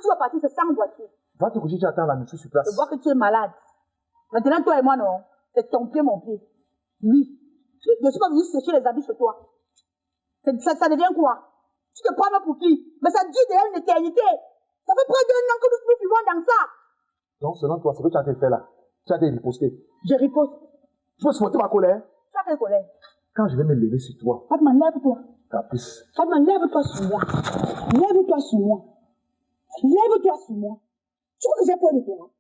tu vas partir, c'est sans voiture. Va te coucher, tu attends là, je suis sur place. Je vois que tu es malade. Maintenant, toi et moi, non. C'est ton pied, mon pied. Oui. Je ne suis pas venu sécher les habits chez toi. Ça devient quoi? Tu te prends même pour qui? Mais ça dure déjà une éternité. Ça fait près d'un an que nous vivons dans ça. Donc, selon toi, ce que tu as fait là, tu as été riposté. Je riposte. Tu peux supporter ma colère? Tu as quelle colère? Quand je vais me lever sur toi. Fatma, lève-toi. Caprice. Fatma, lève-toi sur moi. Lève-toi sur moi. Lève-toi sur moi. Tu crois que j'ai peur de toi?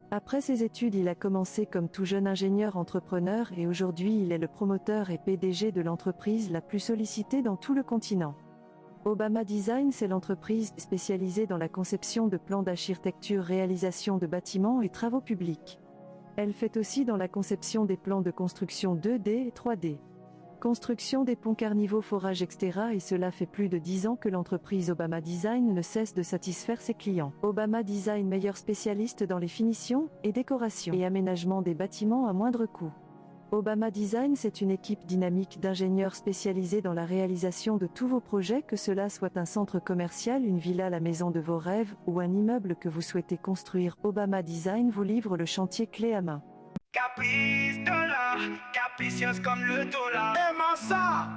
Après ses études, il a commencé comme tout jeune ingénieur entrepreneur et aujourd'hui il est le promoteur et PDG de l'entreprise la plus sollicitée dans tout le continent. Obama Design, c'est l'entreprise spécialisée dans la conception de plans d'architecture, réalisation de bâtiments et travaux publics. Elle fait aussi dans la conception des plans de construction 2D et 3D. Construction des ponts Carniveau, forage, etc. Et cela fait plus de 10 ans que l'entreprise Obama Design ne cesse de satisfaire ses clients. Obama Design, meilleur spécialiste dans les finitions et décorations et aménagement des bâtiments à moindre coût. Obama Design, c'est une équipe dynamique d'ingénieurs spécialisés dans la réalisation de tous vos projets, que cela soit un centre commercial, une villa, la maison de vos rêves ou un immeuble que vous souhaitez construire. Obama Design vous livre le chantier clé à main. Caprice Dollar, capricieuse comme le dollar. Aimant ça,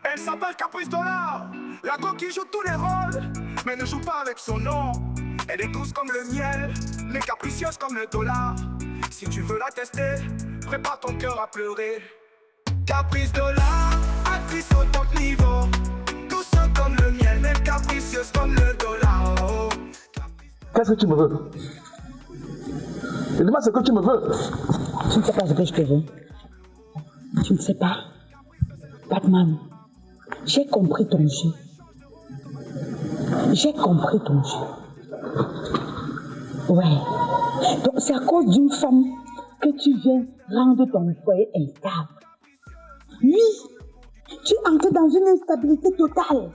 elle s'appelle Caprice Dollar. La go qui joue tous les rôles, mais ne joue pas avec son nom. Elle est douce comme le miel, mais capricieuse comme le dollar. Si tu veux la tester, prépare ton cœur à pleurer. Caprice Dollar, actrice au top niveau. Douce comme le miel, mais capricieuse comme le dollar. Oh. Qu'est-ce que tu me veux? Et dis-moi ce que tu me veux. Tu ne sais pas ce que je te veux. Tu ne sais pas. Batman, j'ai compris ton jeu. J'ai compris ton jeu. Ouais. Donc c'est à cause d'une femme que tu viens rendre ton foyer instable. Oui. Tu entres dans une instabilité totale.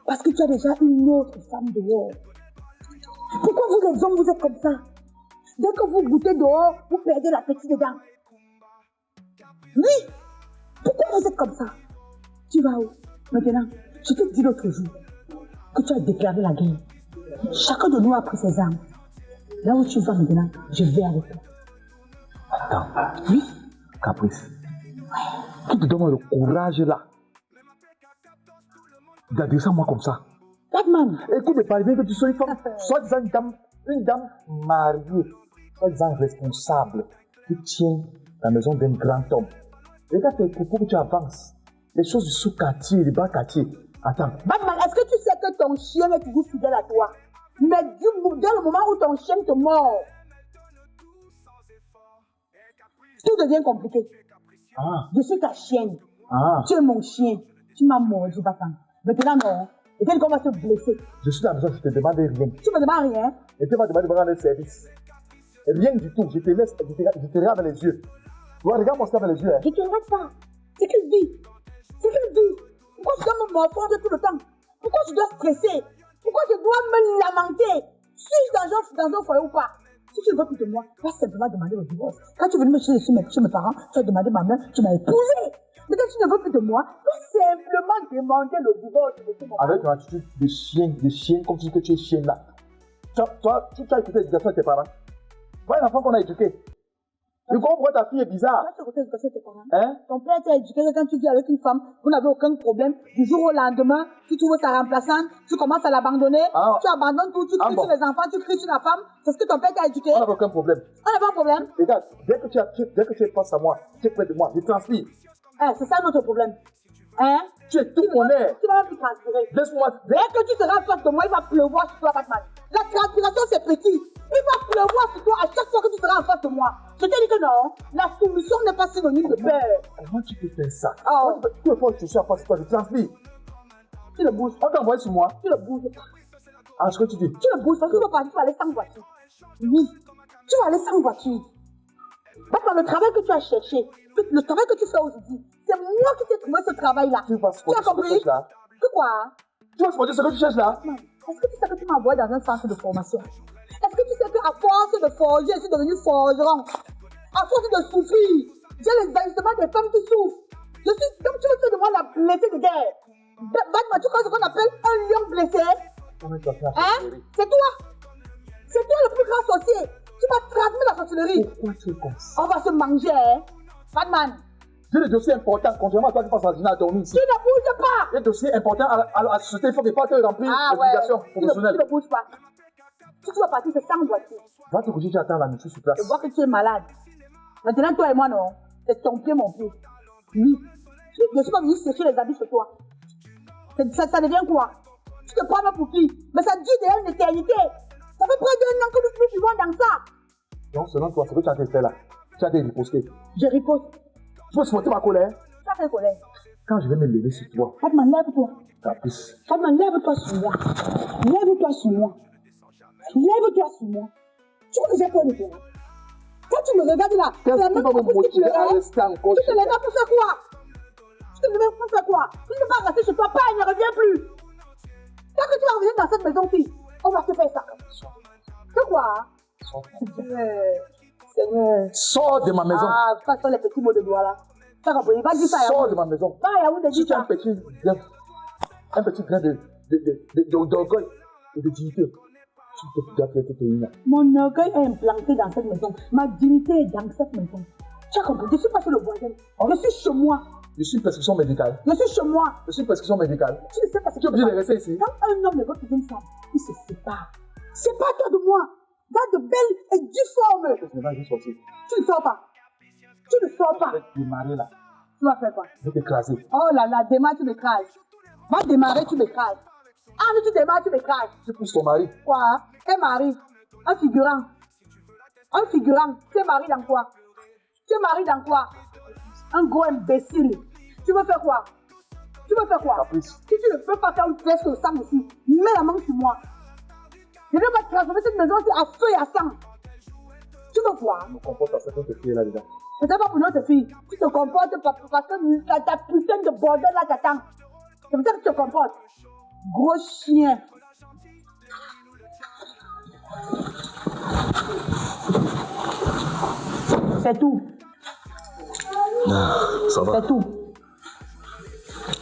Parce que tu as déjà une autre femme dehors. Pourquoi vous les hommes vous êtes comme ça? Dès que vous goûtez dehors, vous perdez l'appétit dedans. Oui. Pourquoi vous êtes comme ça? Tu vas où? Maintenant, je te dis l'autre jour que tu as déclaré la guerre. Chacun de nous a pris ses armes. Là où tu vas maintenant, je vais avec toi. Attends. Oui. Caprice. Qui te donne le courage là d'adresser à moi comme ça? Batman. Écoute, il paraît bien que tu sois une femme, soi-disant une dame mariée, soi-disant responsable, qui tient la maison d'un grand homme. Regarde tes propos que tu avances. Les choses du sous-quartier, du bas-quartier. Attends. Batman, est-ce que tu sais que ton chien est toujours fidèle à toi? Mais dès le moment où ton chien te mord, tout devient compliqué. Ah. Je suis ta chienne. Ah. Tu es mon chien. Tu m'as mordu, Batman. Maintenant, non. Et tel qu'on va te blesser. Je suis à la maison, je te demande rien. Tu me demandes rien. Et tu vas demander de me rendre service. Et rien du tout. Je te laisse, je te regarde dans les yeux. Tu vois, regarde mon sang dans les yeux. Hein. Je te regarde pas. C'est qu'une vie. C'est qu'une vie. Pourquoi je dois me morfondre tout le temps? Pourquoi je dois stresser? Pourquoi je dois me lamenter? Suis-je dans un foyer ou pas? Si tu ne veux plus de moi, va simplement demander le divorce. Quand tu es venu me chercher chez mes parents, tu as demandé ma mère, tu m'as épousé. Mais quand tu ne veux plus de moi, va simplement demander le divorce. Avec ton attitude de chien, comme tu dis que tu es chien là. Toi, tu as écouté l'éducation de tes parents. Voilà l'enfant qu'on a éduqué. Tu comprends pourquoi ta fille est bizarre? Tu as écouté l'éducation de tes parents. Hein? Ton père t'a éduqué quand tu vis avec une femme, vous n'avez aucun problème. Du jour au lendemain, tu trouves sa remplaçante, tu commences à l'abandonner, tu abandonnes tout, tu cries sur les enfants, tu cries sur la femme. C'est ce que ton père t'a éduqué. On n'a aucun problème. On n'a pas un problème. Regarde, dès que tu es face à moi, tu es près de moi, je transpire. C'est ça notre problème. Hein? Tu es tout mon air. Tu vas même plus transpirer. Laisse-moi. Dès que tu seras face de moi, il va pleuvoir sur toi, Batman. La transpiration, c'est petit. Il va pleuvoir sur toi à chaque fois que tu seras en face de moi. Je te dis que non, la soumission n'est pas synonyme de peur. Comment tu peux faire ça? Oh. Tu es fort, je suis en face de toi, je transpire. Tu le bouges. On t'a envoyé sur moi. Tu le bouges. Ah, ce que tu dis. Tu le bouges parce que tu vas partir, tu vas aller sans voiture. Oui, tu vas aller sans voiture. Batman, le travail que tu as cherché, le travail que tu fais aujourd'hui, c'est moi qui t'ai trouvé ce travail-là. Tu vas Tu as compris? Que quoi? Tu vas supporter ce que tu cherches là? Est-ce que tu sais que tu m'as envoyé dans un centre de formation? Est-ce que tu sais qu'à force de forger, je suis devenu forgeron? À force de souffrir, j'ai les agissements des femmes qui souffrent. Je suis, comme tu veux faire de moi la blessée de guerre. Batman, tu crois ce qu'on appelle un lion blessé? Hein? C'est toi? grand sorcier. Tu vas transmettre la sorcellerie. Pourquoi tu es comme ça? On va se manger, hein. Batman. J'ai des dossiers importants, contrairement à toi qui passes la journée à dormir ici. Tu ne bouges pas. Des dossiers importants à la société, il faut que pas te remplir d'obligations professionnelles. Tu ne bouges pas. Si tu vas partir, c'est sans voiture. Va te coucher, tu attends la nourriture sur place. Je vois que tu es malade. Maintenant, toi et moi, non. C'est ton pied, mon pied. Oui. Je ne suis pas venu sécher les habits sur toi. Ça devient quoi? Tu te prends pour qui? Mais ça dure déjà une éternité. Ça fait près d'un an que nous vivons dans ça. Donc, selon toi, ce que tu as été fait là, tu as été riposté. Je riposte. Tu peux supporter ma colère? Tu as fait colère. Quand je vais me lever sur toi, Fatman, lève-toi. caprice. Fatman, lève-toi sur moi. Lève-toi sur moi. Lève-toi sur moi. Tu vois que j'ai peur de toi. Quand tu me regardes là, Qu'est-ce qui va me motiver à rester encore? Tu te lèves pour faire quoi? Tu te lèves pour faire quoi? Tu ne vas pas rester chez toi, pas, il ne revient plus. Quand tu vas revenir dans cette maison-ci, on va se faire ça. C'est quoi? Seigneur. Sors de ma maison. Ah, ça sont les petits mots de doigt là. Ça va pas dire ça. Sors de ma maison. Pas Yaoundé, dis Si tu as ça. un petit grain d'orgueil et de dignité, tu dois être là. Mon orgueil est implanté dans cette maison. Ma dignité est dans cette maison. Tu as compris? Je ne suis pas chez le voisin. Je suis chez moi. Je suis une prescription médicale. Je suis chez moi. Je suis une prescription médicale. Tu ne sais pas ce Tu es que obligé de rester ici. Quand un homme ne veut plus d'une femme, il se sépare. Sépare-toi de moi. Dans de belles et difformes. Je vais juste sortir. Tu ne sors pas. Tu ne sors pas. Je vais te démarrer là. Tu vas faire quoi? Je vais t'écraser. Oh là là, démarre, tu m'écrases. Va démarrer, tu m'écrases. Ah, mais tu démarres, tu m'écrases. Tu pousses ton mari. Quoi? Un mari. Un figurant. Un figurant. Tu es marié dans quoi? Tu es marié dans quoi? Un gros imbécile. Tu veux faire quoi? Tu veux faire quoi? Caprice. Si tu ne peux pas faire une pièce au sang ici, mets la main sur moi. Je vais pas transformer cette maison à feu et à sang. Tu veux voir? Je me comporte à cette autre fille là dedans. C'est pas pour notre fille. Tu te comportes parce que ta putain de bordel là t'attend. C'est pour ça que tu te comportes. Gros chien. C'est tout. Ça va. C'est tout.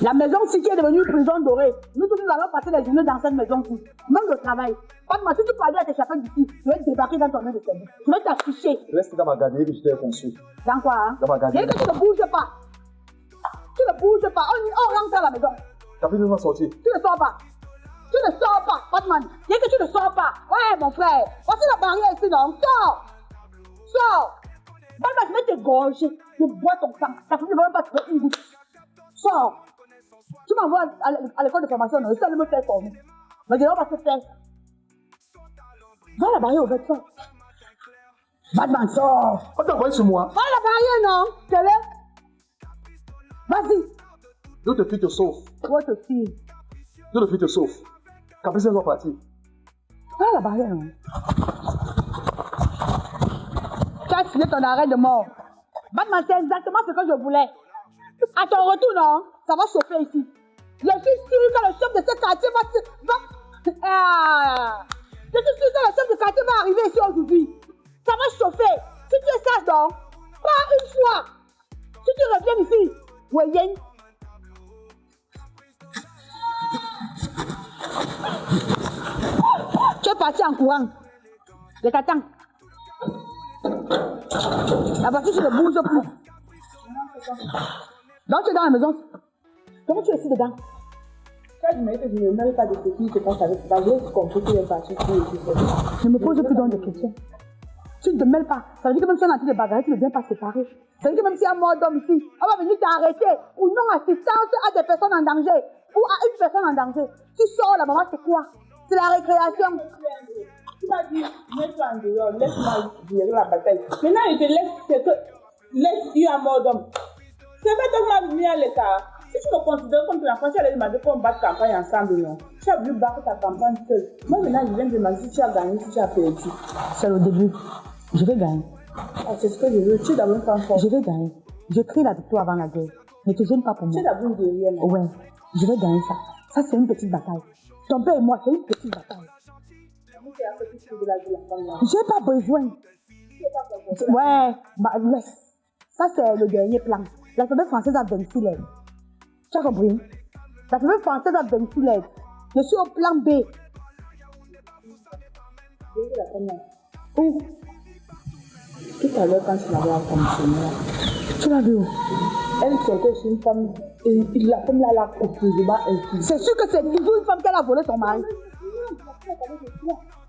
La maison-ci qui est devenue une prison dorée. Nous tous, nous allons passer les journées dans cette maison-ci. Même le travail. Pas de moi, si tu parlais à t'échapper d'ici, je vais te débarquer dans ton lieu de service. Je vais t'afficher. Reste dans ma garderie que je t'ai conçue. Dans quoi, hein? Dans ma garderie. Et que tu ne bouges pas. Tu ne bouges pas. On rentre à la maison. Caprice, nous allons sortir. Tu ne sors pas. Tu ne sors pas, Batman. Dès que tu ne sors pas. Ouais, mon frère. Voici la barrière ici, non? Sors. Sors. Batman, je vais te gorger. Je bois ton sang. Ta famille ne va même pas trouver une goutte. Sors. Tu m'envoies à l'école de formation, non? Essaie de me faire former. Mais je ne vais pas te faire ça. Va la barrière ouverte, sors. Batman, sors. On t'a envoyé sur moi. Va la barrière, non? Télé. Vas-y. L'autre fille te sauve. Votre fille. L'autre fille te sauve. Caprice, elle va partir. Va la barrière, non? Tu as signé ton arrêt de mort. Batman, c'est exactement ce que je voulais. À ton retour, non? Ça va chauffer ici. Je suis sûr que le chef de ce quartier va... Ah. Je suis sûr que le chef de quartier va arriver ici aujourd'hui. Ça va chauffer. Si tu es sage, donc, pas une fois. Si tu reviens ici, voyez. Tu es parti en courant. Je t'attends. La voiture, tu ne bouge plus. Donc tu es dans la maison. Comment tu es ici dedans? Quand je me dis que je ne mêle pas de ce qui se passe avec toi, j'ai compris que les parties qui Ne me pose plus donc de questions. Tu ne te mêles pas. Ça veut dire que même si on a entendu des bagarres, tu ne viens pas séparer. Ça veut dire que même s'il y a un mort d'homme ici, on va venir t'arrêter pour non-assistance à des personnes en danger ou à une personne en danger. Tu sors là, maman, c'est quoi? C'est la récréation. Tu m'as dit, mets-toi en dehors, laisse-moi gérer la bataille. Maintenant, je te laisse, c'est que laisse un mort d'homme. C'est vrai que tu m'as mis à l'écart. Si tu me considères comme ton enfant, tu allais demander qu'on batte campagne ensemble, non? Tu as voulu battre ta campagne seule. Moi, maintenant, je viens de demander si tu as gagné, si tu as perdu. C'est le début. Je vais gagner. Ah, c'est ce que je veux. Tu es d'abord une femme forte. Je vais gagner. Je crie la victoire avant la guerre. Ne te gêne pas pour Tu moi. es d'abord une guerrière, non? Ouais, je vais gagner ça. Ça, c'est une petite bataille. Ton père et moi, c'est une petite bataille. Tu as fait tout de la vie, la femme, là. J'ai pas besoin. Ouais, bah laisse. Ça, c'est le dernier plan. L'alphabet français a 26 lettres. Tu as compris? L'alphabet français a 26 lettres. Je suis au plan B. Où? Tout à l'heure, quand tu l'avais accompagnée là. Tu l'as vu où? Elle sortait chez une femme et la femme là l'a opposément insultée. C'est sûr que c'est toujours une femme qui a volé ton mari.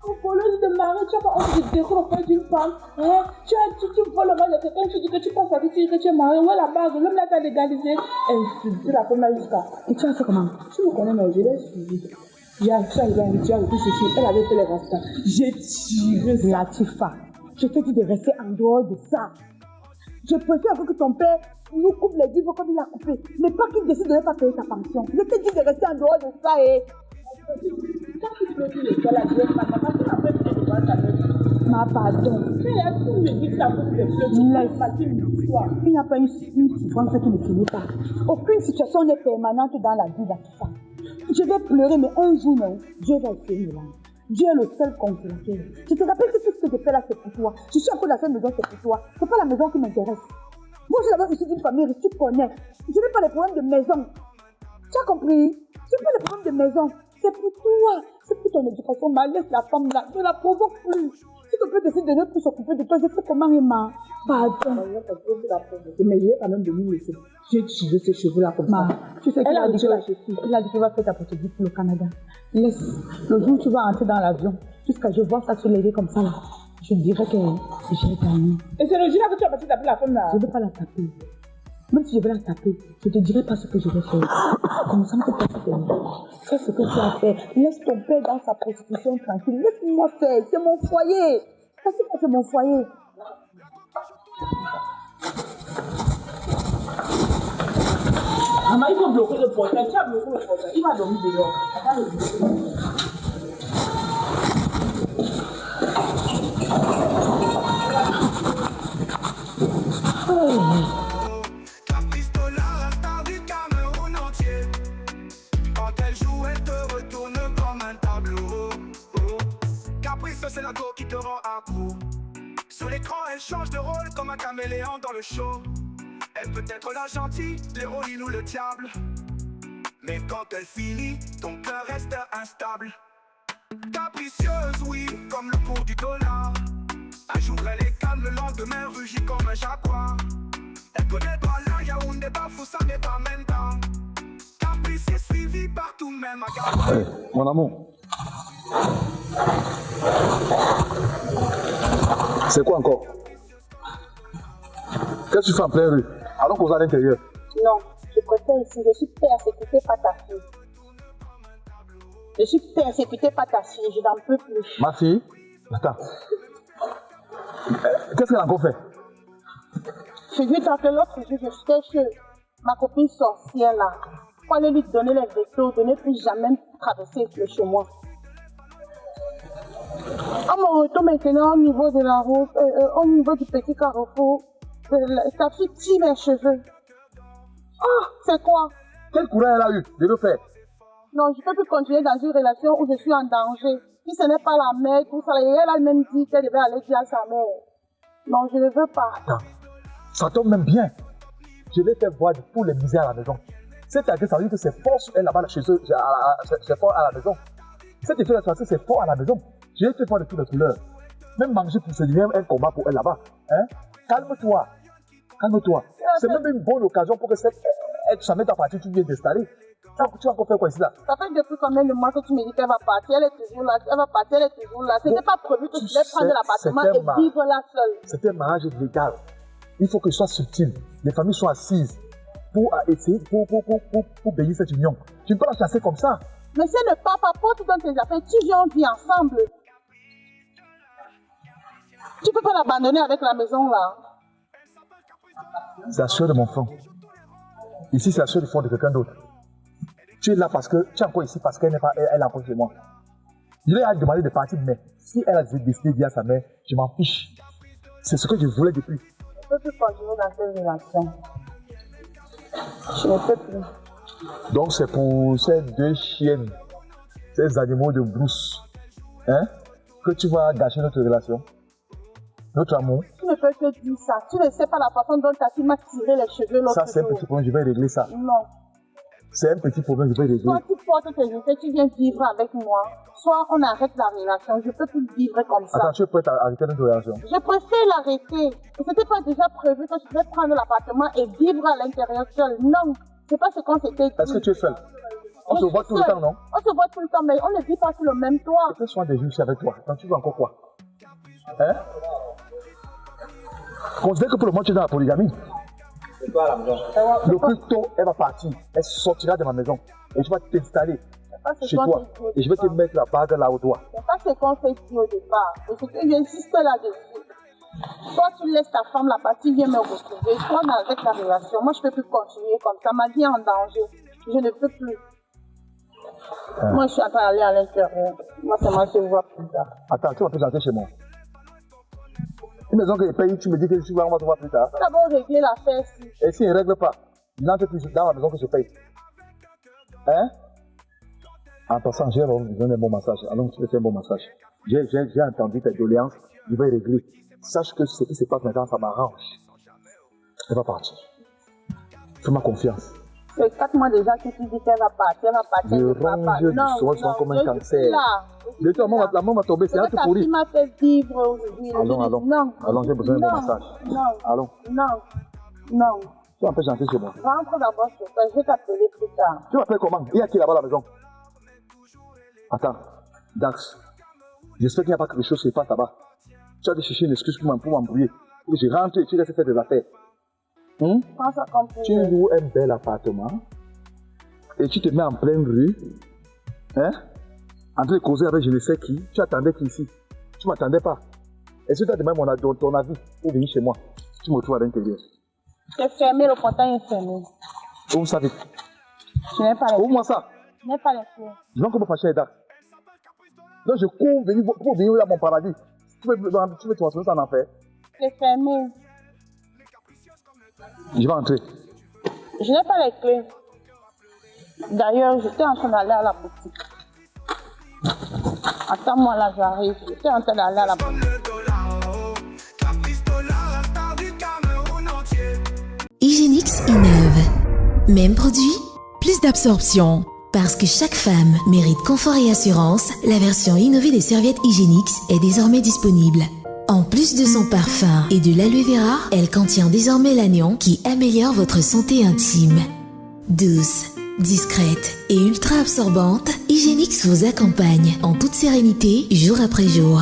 En volant de mari, tu n'as pas envie de découvrir auprès d'une femme. Hein? Tu voles le mari de quelqu'un, tu dis que tu penses à dire que tu es marié. Où est la bague? L'homme là t'a légalisé. Insulté la femme là jusqu'à. Et tu as fait comment? Tu me connais, mais je l'ai suivi. J'ai arrivé à rituel et tout ceci. Elle avait fait les rastas. J'ai tiré ça. Latifa, je te dis de rester en dehors de ça. Je préfère que ton père nous coupe les vivres comme il a coupé, mais pas qu'il décide de ne pas payer ta pension. Je te dis de rester en dehors de ça et... Quand tu me dis le sol, la diète, ma maman, tu m'as fait de voir sa mère. Ma pardon. Tu as tout me dit que ça vaut le fleuve. Il n'y a pas une souffrance qui ne finit pas. Aucune situation n'est permanente dans la vie d'Atifa. Je vais pleurer, mais un jour, non, Dieu va essayer là. Dieu est le seul consolateur. Je te rappelle que tout ce que je fais là, c'est pour toi. Je suis encore dans cette maison, c'est pour toi. C'est pas la maison qui m'intéresse. Moi, je suis d'abord issue d'une famille, tu connais. Je n'ai pas les problèmes de maison. Tu as compris? Je n'ai pas les problèmes de maison. C'est pour toi. C'est pour ton éducation. Ma laisse la femme là. Ne la provoque plus. Si ton père décide de ne plus s'occuper de toi, je sais comment il m'a. Pardon. Mais je vais quand même de lui laisser. J'ai tiré ses cheveux là comme ça. Tu sais qu'il a dit qu'il a dit qu'il va faire ta procédure pour le Canada. Laisse. Le jour où tu vas entrer dans l'avion, jusqu'à je vois ça se lever comme ça là, je dirais que j'ai gagné. Et c'est le jour là que tu as parti taper la femme là. Je ne vais pas la taper. Même si je vais la taper, je ne te dirai pas ce que je vais faire. Comme ça, tu peux pas te fais ce que tu as fait. Laisse ton père dans sa prostitution tranquille. Laisse-moi faire. C'est mon foyer. Ça, c'est mon foyer. Maman, il faut bloquer le portail. Tu as bloqué le portail. Il va dormir dehors. Attends le c'est la go qui te rend accro. Sur l'écran, elle change de rôle comme un caméléon dans le show. Elle peut être la gentille, l'héroïne ou le diable. Mais quand elle finit, ton cœur reste instable. Capricieuse, oui, comme le cours du dollar. Un jour elle est calme, le lendemain rugit comme un jaguar. Elle connaît pas l'un, Yaoundé, Bafoussa, mais pas Menta. Caprice est suivi partout, même à Gabon. Hey, mon amour. C'est quoi encore? Qu'est-ce que tu fais en pleine rue? Allons causer à l'intérieur. Non, je préfère ici. Je suis persécutée par ta fille. Je suis persécutée par ta fille. Je n'en peux plus. Ma fille? Attends. Qu'est-ce qu'elle a encore fait? Figure-toi que l'autre jour, je suis chez ma copine sorcière là. Pour aller lui donner les veto, de ne plus jamais traverser le chemin. À mon retour maintenant au niveau de la route, au niveau du petit carrefour, ta fille tire mes cheveux. Oh, c'est quoi? Quel courage elle a eu de le faire? Non, je ne peux plus continuer dans une relation où je suis en danger. Si ce n'est pas la mère, tout ça, et elle a même dit qu'elle devait aller dire à sa mère. Non, je ne veux pas. Attends, ça tombe même bien. Je vais faire voir de tous les misères à la maison. C'est-à-dire, ça veut dire que c'est fort sur elle là-bas chez eux, c'est fort à la maison. Cette effet de c'est fort à la maison. Je vais faire voir de toutes les couleurs. Même manger pour se dire un combat pour elle là-bas. Hein? Calme-toi. Calme-toi. C'est même une bonne occasion pour que ça mette à partir, tu viens d'installer. Tu vas encore faire quoi ici là? Ça fait depuis combien de mois que tu me dis qu'elle va partir, elle est toujours là, elle va partir, elle est toujours là. Ce n'était pas prévu que tu devais prendre l'appartement et vivre là seule. C'est un mariage légal. Il faut que ce soit subtil. Les familles soient assises pour essayer, pour bénir cette union. Tu ne peux pas la chasser comme ça. Mais si elle ne part pas, porte dans tes affaires, tu viens, on vit ensemble. Tu ne peux pas l'abandonner avec la maison là. C'est la soeur de mon frère. Ici, c'est la soeur du frère de quelqu'un d'autre. Tu es là parce que tu es encore ici parce qu'elle n'est pas, elle est encore chez moi. Je lui ai demandé de partir, mais si elle a décidé de dire à sa mère, je m'en fiche. C'est ce que je voulais depuis. Je ne peux plus continuer dans cette relation. Je ne peux plus. Donc c'est pour ces deux chiennes, ces animaux de brousse, hein, que tu vas gâcher notre relation, notre amour. Tu ne peux que dire ça. Tu ne sais pas la façon dont ta fille m'a tiré les cheveux l'autre jour. Ça c'est un petit point, je vais régler ça. Non. C'est un petit problème, je vais régler. Soit tu portes tes effets, tu viens vivre avec moi, soit on arrête la relation. Je peux plus vivre comme ça. Attends, tu es prête à arrêter notre relation? Je préfère l'arrêter. Et c'était pas déjà prévu que je devais prendre l'appartement et vivre à l'intérieur seul. Non, c'est pas ce qu'on s'était dit. Est-ce que tu es seule? On se voit tout le temps, non? On se voit tout le temps, mais on ne vit pas sur le même toit. Quel soin des juges avec toi? Attends, tu veux encore quoi? Hein? Considère que pour le moment, tu es dans la polygamie. C'est toi à la maison. Le plus tôt, elle va partir. Elle sortira de ma maison. Et je vais t'installer chez toi. Et je vais te mettre la bague là au doigt. C'est pas ce qu'on s'est dit au départ. Et c'est que j'insiste là-dessus. Soit tu laisses ta femme la partie, viens me retrouver. Soit on arrête la relation. Moi, je ne peux plus continuer comme ça. Ma vie est en danger. Je ne peux plus. Moi, je suis en train d'aller à l'intérieur. Moi, c'est moi qui vois plus tard. Attends, tu vas plus entrer chez moi. Une maison que je paye, tu me dis que tu vas te voir plus tard. D'abord, régler l'affaire ici. Et si elle ne règle pas, je n'entre plus dans la maison que je paye. Hein? En passant, j'ai besoin d'un bon massage. Allons, tu veux faire un bon massage. J'ai entendu tes doléances, je vais régler. Sache que ce qui se passe maintenant, ça m'arrange. Elle va partir. Fais-moi confiance. C'est 4 mois déjà que tu dis qu'elle va partir, elle va partir. Je ronge du soir comme un cancer. Le temps, la main va tomber, c'est un tout pourri. Tu m'as fait vivre aujourd'hui. Allons. Non. Allons, j'ai besoin d'un bon massage. Non. Allons. Non. Tu m'empêches d'entrer chez moi. Rentre d'abord chez toi, je vais t'appeler plus tard. Tu m'appelles comment? Il y a qui là-bas à la maison? Attends, Dax. J'espère qu'il n'y a pas quelque chose qui se passe là-bas. Tu as dû chercher une excuse pour m'embrouiller. Je rentre et tu restes faire des affaires. Prends ça comme Tu loues un bel appartement et tu te mets en pleine rue, hein, en train de causer avec je ne sais qui. Tu attendais qui ici? Tu ne m'attendais pas. Est-ce que tu as demandé ton avis pour venir chez moi? Tu me retrouves à l'intérieur. C'est fermé, le portail est fermé. Où ça vite? Je n'ai pas les clés. Ouvre-moi ça. Je n'ai pas les clés. Je vais comment fâcher les dates. Donc je cours pour venir à mon paradis. Tu veux transformer ça en enfer? C'est fermé. Je vais entrer. Je n'ai pas les clés. D'ailleurs, j'étais en train d'aller à la boutique. Attends-moi là, j'arrive. J'étais en train d'aller à la boutique. Hygienix innove. Même produit, plus d'absorption. Parce que chaque femme mérite confort et assurance, la version innovée des serviettes Hygienix est désormais disponible. En plus de son parfum et de l'aloe vera, elle contient désormais l'anion qui améliore votre santé intime. Douce, discrète et ultra absorbante, Hygienix vous accompagne en toute sérénité jour après jour.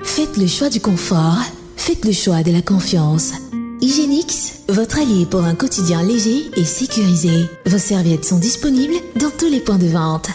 Faites le choix du confort, faites le choix de la confiance. Hygienix, votre allié pour un quotidien léger et sécurisé. Vos serviettes sont disponibles dans tous les points de vente.